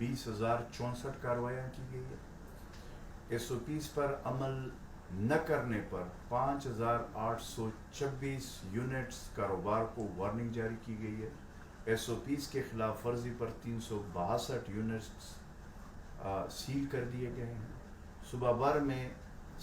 20,064 کارروائیاں کی گئی ہے. ایس او پیز پر عمل نہ کرنے پر 5,826 یونٹس کاروبار کو وارننگ جاری کی گئی ہے. ایس او پیز کے خلاف ورزی پر 362 یونٹس سیل کر دیے گئے ہیں. صوبہ بھر میں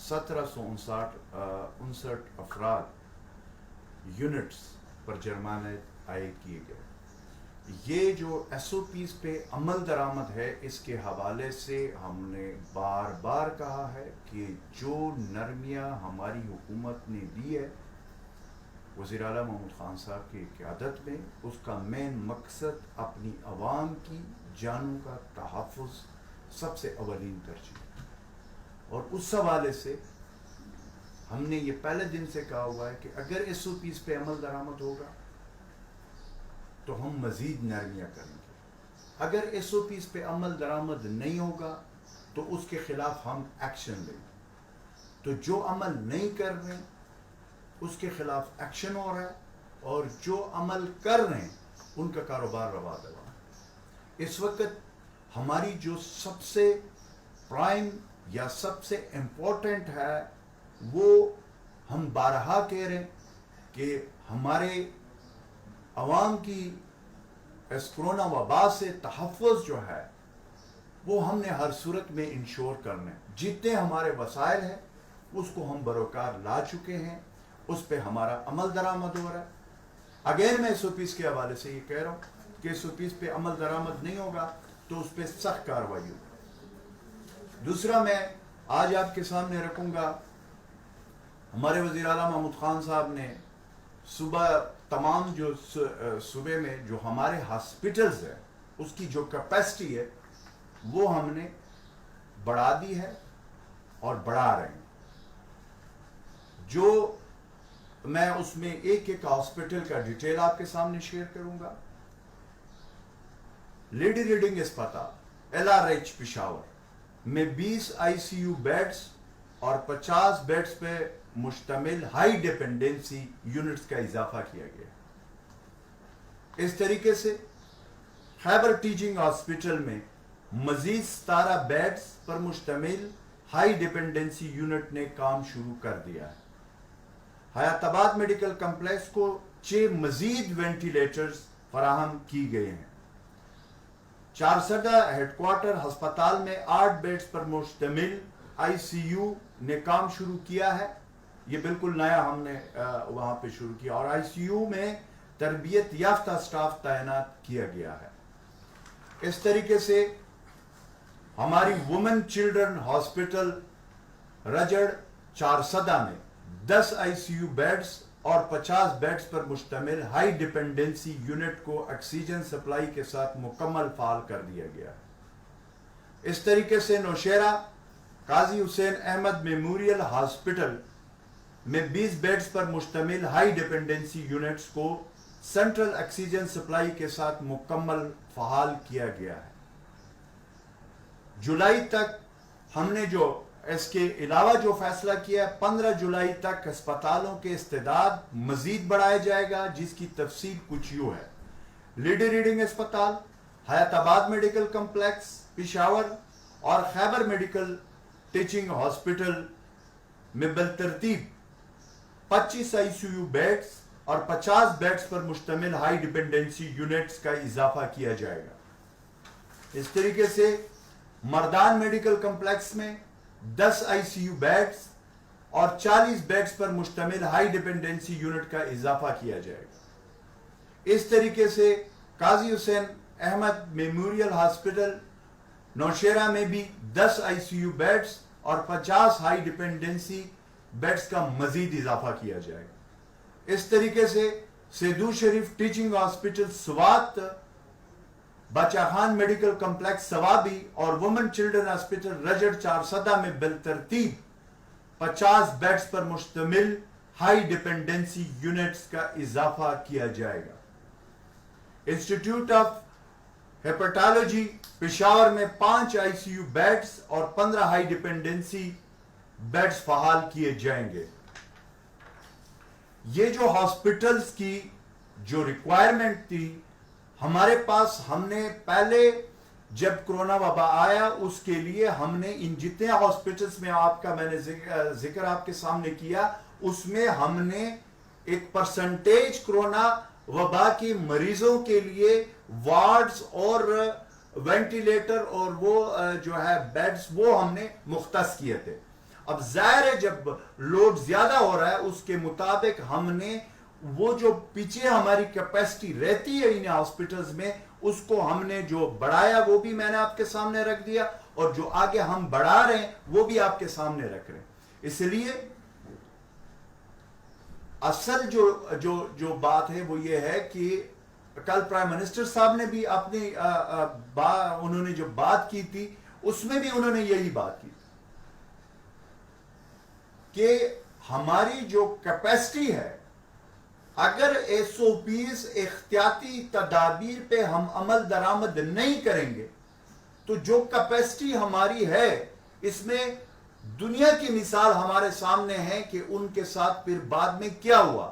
1759 افراد یونٹس پر جرمانے عائد کیے گئے. یہ جو ایس او پیز پہ عمل درآمد ہے، اس کے حوالے سے ہم نے بار بار کہا ہے کہ جو نرمیاں ہماری حکومت نے دی ہے وزیر اعلیٰ محمود خان صاحب کی قیادت میں، اس کا مین مقصد اپنی عوام کی جانوں کا تحفظ سب سے اولین ترجیح. اور اس حوالے سے ہم نے یہ پہلے دن سے کہا ہوا ہے کہ اگر ایس او پیز پہ عمل درآمد ہوگا تو ہم مزید نرمیاں کریں گے. اگر ایس او پیز پہ عمل درآمد نہیں ہوگا تو اس کے خلاف ہم ایکشن لیں گے. تو جو عمل نہیں کر رہے ہیں اس کے خلاف ایکشن ہو رہا ہے، اور جو عمل کر رہے ہیں ان کا کاروبار روا دوا. اس وقت ہماری جو سب سے پرائم یا سب سے امپورٹنٹ ہے، وہ ہم بارہا کہہ رہے ہیں کہ ہمارے عوام کی اس کرونا وبا سے تحفظ جو ہے وہ ہم نے ہر صورت میں انشور کرنا ہے. جتنے ہمارے وسائل ہیں اس کو ہم بروکار لا چکے ہیں، اس پہ ہمارا عمل درآمد ہو رہا ہے. اگین میں ایس او پیز کے حوالے سے یہ کہہ رہا ہوں کہ ایس او پیز پہ عمل درآمد نہیں ہوگا تو اس پہ سخت کارروائی ہوگی. دوسرا میں آج آپ کے سامنے رکھوں گا، ہمارے وزیر اعلیٰ محمود خان صاحب نے صبح تمام جو صوبے میں جو ہمارے ہاسپٹلز ہیں اس کی جو کیپیسٹی ہے وہ ہم نے بڑھا دی ہے اور بڑھا رہے ہیں. جو میں اس میں ایک ایک ہاسپٹل کا ڈیٹیل آپ کے سامنے شیئر کروں گا. لیڈی ریڈنگ اسپتال LRH پشاور میں 20 ICU بیڈز اور 50 بیڈز پہ مشتمل ہائی ڈیپینڈنسی یونٹس کا اضافہ کیا گیا. اس طریقے سے خیبر ٹیچنگ ہاسپٹل میں مزید 17 بیڈز پر مشتمل ہائی ڈیپینڈنسی یونٹ نے کام شروع کر دیا ہے. حیات آباد میڈیکل کمپلیکس کو 6 مزید وینٹیلیٹرز فراہم کی گئے ہیں. چارسدہ ہیڈ کوارٹر ہسپتال میں 8 بیڈز پر مشتمل ICU نے کام شروع کیا ہے. یہ بالکل نیا ہم نے وہاں پہ شروع کیا، اور ICU میں تربیت یافتہ سٹاف تعینات کیا گیا ہے. اس طریقے سے ہماری وومن چلڈرن ہاسپٹل رجڑ چارسدہ میں 10 ICU بیڈز اور 50 بیڈز پر مشتمل ہائی ڈیپینڈنسی یونٹ کو آکسیجن سپلائی کے ساتھ مکمل فعال کر دیا گیا ہے. اس طریقے سے نوشہرہ قاضی حسین احمد میموریل ہاسپٹل میں 20 بیڈز پر مشتمل ہائی ڈیپینڈنسی یونٹس کو سینٹرل آکسیجن سپلائی کے ساتھ مکمل فعال کیا گیا ہے. جولائی تک ہم نے جو اس کے علاوہ جو فیصلہ کیا ہے، 15 جولائی تک اسپتالوں کے استعداد مزید بڑھایا جائے گا، جس کی تفصیل کچھ یوں ہے. لیڈی ریڈنگ اسپتال، حیات آباد میڈیکل کمپلیکس پشاور اور خیبر میڈیکل ٹیچنگ ہاسپٹل میں بالترتیب 25 ICU بیڈز اور 50 بیڈز پر مشتمل ہائی ڈیپینڈنسی یونٹس کا اضافہ کیا جائے گا. اس طریقے سے مردان میڈیکل کمپلیکس میں 10 ICU بیڈز اور 40 بیڈز پر مشتمل ہائی ڈیپینڈنسی یونٹ کا اضافہ کیا جائے گا. اس طریقے سے قاضی حسین احمد میموریل ہاسپٹل نوشہرہ میں بھی 10 ICU بیڈز اور 50 ہائی ڈیپینڈنسی بیڈز کا مزید اضافہ کیا جائے گا. اس طریقے سے سیدو شریف ٹیچنگ ہاسپٹل سوات، بچہ خان میڈیکل کمپلیکس سوابی اور وومن چلڈرن ہاسپٹل رجڑ چارسدہ میں بالترتیب 50 بیڈز پر مشتمل ہائی ڈیپینڈنسی یونٹس کا اضافہ کیا جائے گا. انسٹیٹیوٹ آف ہیپاٹالوجی پشاور میں 5 ICU بیڈز اور 15 ہائی ڈیپینڈنسی بیڈز فعال کیے جائیں گے. یہ جو ہاسپٹلز کی جو ریکوائرمنٹ تھی ہمارے پاس، ہم نے پہلے جب کورونا وبا آیا اس کے لیے ہم نے ان جتنے ہاسپٹلس میں آپ کا میں نے ذکر آپ کے سامنے کیا اس میں ہم نے ایک پرسنٹیج کورونا وبا کے مریضوں کے لیے وارڈز اور وینٹیلیٹر اور وہ جو ہے بیڈز وہ ہم نے مختص کیے تھے. اب ظاہر ہے جب لوڈ زیادہ ہو رہا ہے اس کے مطابق ہم نے وہ جو پیچھے ہماری کیپیسٹی رہتی ہے ان ہاسپٹلز میں اس کو ہم نے جو بڑھایا وہ بھی میں نے آپ کے سامنے رکھ دیا اور جو آگے ہم بڑھا رہے ہیں وہ بھی آپ کے سامنے رکھ رہے ہیں. اس لیے اصل جو بات ہے وہ یہ ہے کہ کل پرائم منسٹر صاحب نے بھی اپنی انہوں نے جو بات کی تھی اس میں بھی انہوں نے یہی بات کی کہ ہماری جو کیپیسٹی ہے اگر ایس او پیز احتیاطی تدابیر پہ ہم عمل درآمد نہیں کریں گے تو جو کیپیسٹی ہماری ہے اس میں دنیا کی مثال ہمارے سامنے ہے کہ ان کے ساتھ پھر بعد میں کیا ہوا.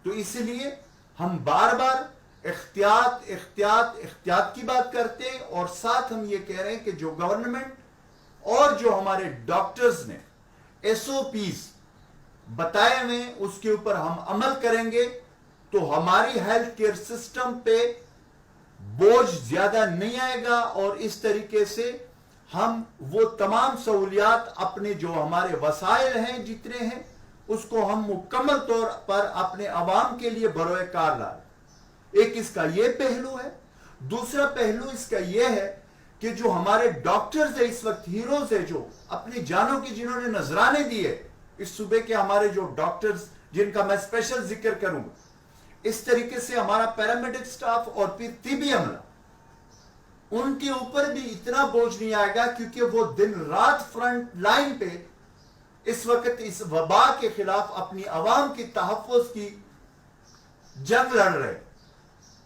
تو اس لیے ہم بار بار احتیاط کی بات کرتے ہیں اور ساتھ ہم یہ کہہ رہے ہیں کہ جو گورنمنٹ اور جو ہمارے ڈاکٹرز نے ایس او پیز بتائے ہوئے اس کے اوپر ہم عمل کریں گے تو ہماری ہیلتھ کیئر سسٹم پہ بوجھ زیادہ نہیں آئے گا اور اس طریقے سے ہم وہ تمام سہولیات اپنے جو ہمارے وسائل ہیں جتنے ہیں اس کو ہم مکمل طور پر اپنے عوام کے لیے بروئے کار لائیں. ایک اس کا یہ پہلو ہے. دوسرا پہلو اس کا یہ ہے کہ جو ہمارے ڈاکٹرز ہیں اس وقت ہیروز ہیں جو اپنی جانوں کی جنہوں نے نذرانے دیے اس صوبے کے ہمارے جو ڈاکٹرز جن کا میں اسپیشل ذکر کروں گا اس طریقے سے ہمارا پیرامیڈک سٹاف اور پھر طبی عملہ ان کے اوپر بھی اتنا بوجھ نہیں آئے گا کیونکہ وہ دن رات فرنٹ لائن پہ اس وقت اس وبا کے خلاف اپنی عوام کی تحفظ کی جنگ لڑ رہے.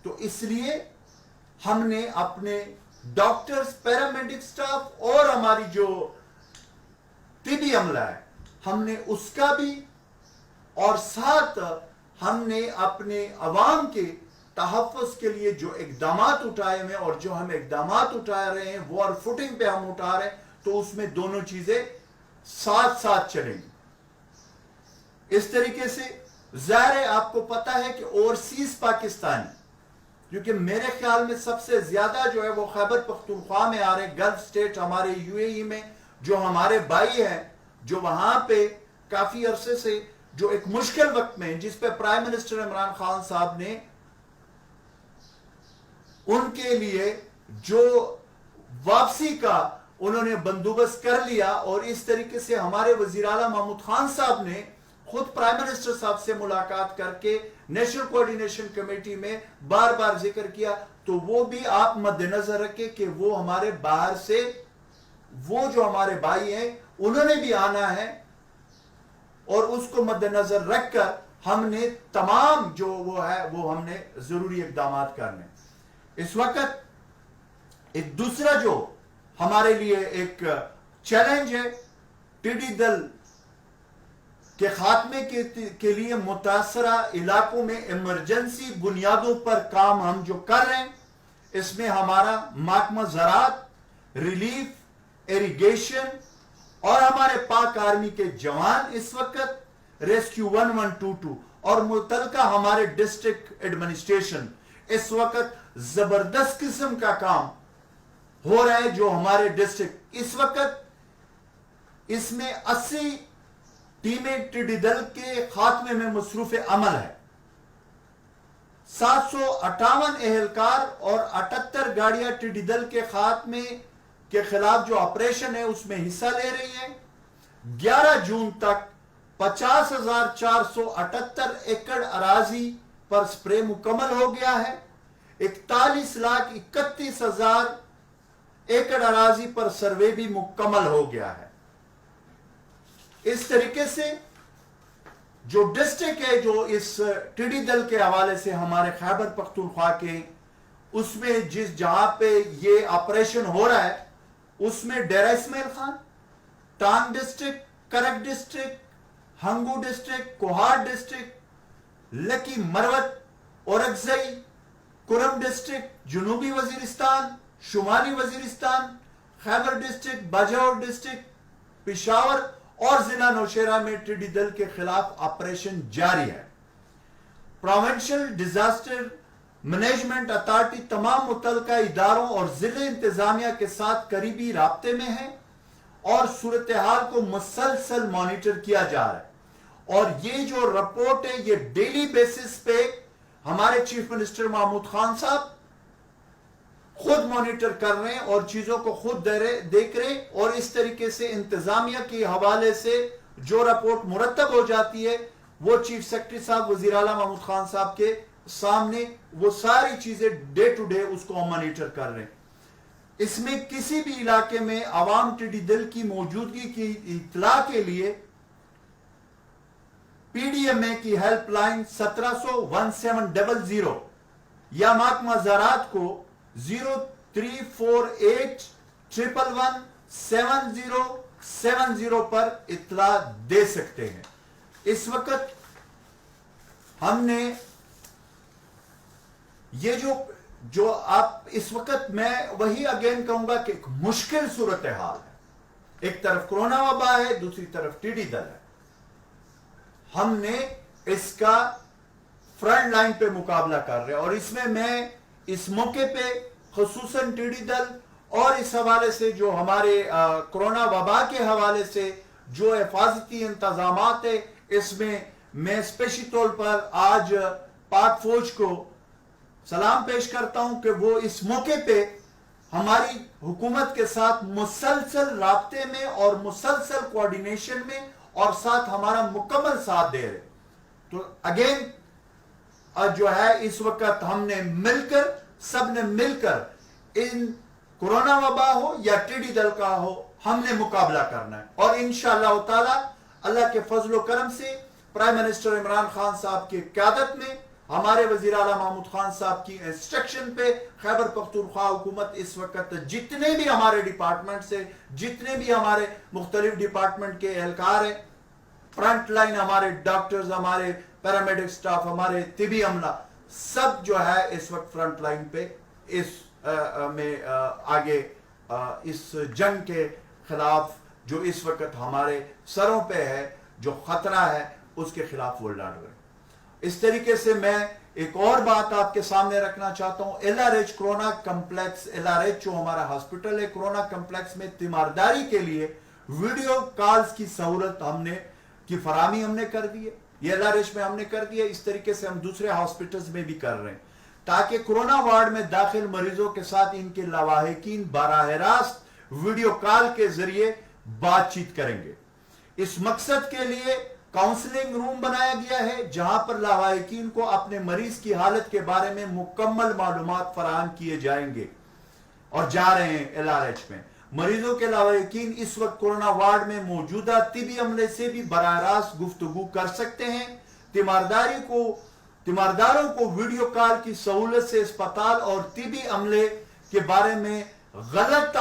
تو اس لیے ہم نے اپنے ڈاکٹرز پیرامیڈک سٹاف اور ہماری جو طبی عملہ ہے ہم نے اس کا بھی اور ساتھ ہم نے اپنے عوام کے تحفظ کے لیے جو اقدامات اٹھائے ہوئے اور جو ہم اقدامات اٹھا رہے ہیں وار فوٹنگ پہ ہم اٹھا رہے ہیں تو اس میں دونوں چیزیں ساتھ ساتھ چلیں گی. اس طریقے سے ظاہر ہے آپ کو پتا ہے کہ اوورسیز پاکستانی کیونکہ میرے خیال میں سب سے زیادہ جو ہے وہ خیبر پختونخوا میں آ رہے گلف سٹیٹ ہمارے یو اے ای میں جو ہمارے بھائی ہیں جو وہاں پہ کافی عرصے سے جو ایک مشکل وقت میں جس پہ پرائم منسٹر عمران خان صاحب نے ان کے لیے جو واپسی کا انہوں نے بندوبست کر لیا اور اس طریقے سے ہمارے وزیر اعلیٰ محمود خان صاحب نے خود پرائم منسٹر صاحب سے ملاقات کر کے نیشنل کوارڈینیشن کمیٹی میں بار بار ذکر کیا تو وہ بھی آپ مد نظر رکھیں کہ وہ ہمارے باہر سے وہ جو ہمارے بھائی ہیں انہوں نے بھی آنا ہے اور اس کو مد نظر رکھ کر ہم نے تمام جو وہ ہے وہ ہم نے ضروری اقدامات کرنے. اس وقت ایک دوسرا جو ہمارے لیے ایک چیلنج ہے ٹڈی دل کے خاتمے کے لیے متاثرہ علاقوں میں ایمرجنسی بنیادوں پر کام ہم جو کر رہے ہیں اس میں ہمارا محکمہ زراعت ریلیف ایریگیشن اور ہمارے پاک آرمی کے جوان اس وقت ریسکیو 1122 اور متعلقہ ہمارے ڈسٹرکٹ ایڈمنسٹریشن اس وقت زبردست قسم کا کام ہو رہا ہے جو ہمارے ڈسٹرکٹ اس وقت اس میں 80 ٹیمیں ٹڈی دل کے خاتمے میں مصروف عمل ہے. 758 اہلکار اور 78 گاڑیاں ٹڈی دل کے خاتمے کے خلاف جو آپریشن ہے اس میں حصہ لے رہی ہیں. 11 جون تک 50,478 ایکڑ اراضی پر سپرے مکمل ہو گیا ہے. 41,31,000 ایکڑ اراضی پر سروے بھی مکمل ہو گیا ہے. اس طریقے سے جو ڈسٹرکٹ ہے جو اس ٹڈی دل کے حوالے سے ہمارے خیبر پختونخوا کے اس میں جس جہاں پہ یہ آپریشن ہو رہا ہے اس میں ڈیرہ اسماعیل خان، ٹانگ ڈسٹرکٹ، کرک district, Hangu district, Kohat district, لکی مروت، اورکزئی، کرم ڈسٹرکٹ، جنوبی وزیرستان، شمالی وزیرستان، خیبر ڈسٹرکٹ، باجوڑ ڈسٹرکٹ، پشاور اور ضلع نوشہرہ میں ٹڈی دل کے خلاف آپریشن جاری ہے۔ پروونشل ڈیزاسٹر مینجمنٹ اتھارٹی تمام متعلقہ اداروں اور ضلع انتظامیہ کے ساتھ قریبی رابطے میں ہے اور صورتحال کو مسلسل مانیٹر کیا جا رہا ہے، اور یہ جو رپورٹ ہے یہ ڈیلی بیسس پہ ہمارے چیف منسٹر محمود خان صاحب خود مانیٹر کر رہے ہیں اور چیزوں کو خود دیکھ رہے ہیں، اور اس طریقے سے انتظامیہ کے حوالے سے جو رپورٹ مرتب ہو جاتی ہے وہ چیف سیکرٹری صاحب وزیر اعلیٰ محمود خان صاحب کے سامنے وہ ساری چیزیں ڈے ٹو ڈے اس کو ہم مانیٹر کر رہے ہیں۔ اس میں کسی بھی علاقے میں عوام ٹڈی دل کی موجودگی کی اطلاع کے لیے پی ڈی ایم اے کی ہیلپ لائن 1700 یا محکمہ زراعت کو 0348111770 پر اطلاع دے سکتے ہیں۔ اس وقت ہم نے یہ جو آپ اس وقت میں وہی اگین کہوں گا کہ ایک مشکل صورتحال ہے، ایک طرف کرونا وبا ہے، دوسری طرف ٹڈی دل ہے۔ ہم نے اس کا فرنٹ لائن پہ مقابلہ کر رہے ہیں، اور اس میں اس موقع پہ خصوصاً ٹڈی دل اور اس حوالے سے جو ہمارے کرونا وبا کے حوالے سے جو حفاظتی انتظامات ہے، اس میں اسپیشلی طور پر آج پاک فوج کو سلام پیش کرتا ہوں کہ وہ اس موقع پہ ہماری حکومت کے ساتھ مسلسل رابطے میں اور مسلسل کوارڈینیشن میں اور ساتھ ہمارا مکمل ساتھ دے رہے۔ تو اگین جو ہے اس وقت ہم نے سب نے مل کر ان کورونا وبا ہو یا ٹڈی دل کا ہو، ہم نے مقابلہ کرنا ہے، اور انشاءاللہ تعالی اللہ کے فضل و کرم سے پرائم منسٹر عمران خان صاحب کی قیادت میں ہمارے وزیر اعلیٰ محمود خان صاحب کی انسٹرکشن پہ خیبر پختونخوا حکومت اس وقت جتنے بھی ہمارے ڈپارٹمنٹ سے جتنے بھی ہمارے مختلف ڈپارٹمنٹ کے اہلکار ہیں، فرنٹ لائن ہمارے ڈاکٹرز، ہمارے پیرامیڈک سٹاف، ہمارے طبی عملہ، سب جو ہے اس وقت فرنٹ لائن پہ اس میں آگے اس جنگ کے خلاف جو اس وقت ہمارے سروں پہ ہے، جو خطرہ ہے، اس کے خلاف وہ لڑ رہے ہیں۔ اس طریقے سے میں ایک اور بات آپ کے سامنے رکھنا چاہتا ہوں۔ L R H corona complex, L R H جو ہمارا ہاسپٹل ہے، کرونا کمپلیکس میں تیمارداری کے لیے ویڈیو کالز کی سہولت کی فراہمی ہم نے کر دی ہے، یہ ایل آر ایچ میں ہم نے کر دی ہے۔ اس طریقے سے ہم دوسرے ہاسپٹلز میں بھی کر رہے ہیں تاکہ کرونا وارڈ میں داخل مریضوں کے ساتھ ان کے لواحقین براہ راست ویڈیو کال کے ذریعے بات چیت کریں گے۔ اس مقصد کے لیے کاؤنسلنگ روم بنایا گیا ہے جہاں پر لواحقین کو اپنے مریض کی حالت کے بارے میں مکمل معلومات فراہم کیے جائیں گے اور جا رہے ہیں ایل آر ایچ میں۔ مریضوں کے لواحقین اس وقت کورونا وارڈ میں موجودہ طبی عملے سے بھی براہ راست گفتگو کر سکتے ہیں۔ تیمارداروں کو ویڈیو کال کی سہولت سے اسپتال اور طبی عملے کے بارے میں غلط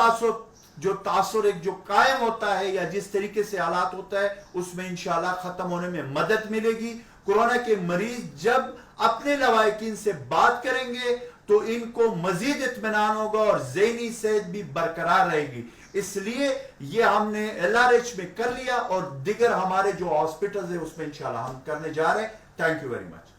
تاثر ایک جو قائم ہوتا ہے یا جس طریقے سے حالات ہوتا ہے، اس میں انشاءاللہ ختم ہونے میں مدد ملے گی۔ کورونا کے مریض جب اپنے لواحقین سے بات کریں گے تو ان کو مزید اطمینان ہوگا اور ذہنی صحت بھی برقرار رہے گی۔ اس لیے یہ ہم نے ایل آر ایچ میں کر لیا اور دیگر ہمارے جو ہاسپٹلز ہیں اس میں انشاءاللہ ہم کرنے جا رہے ہیں۔ Thank you very much.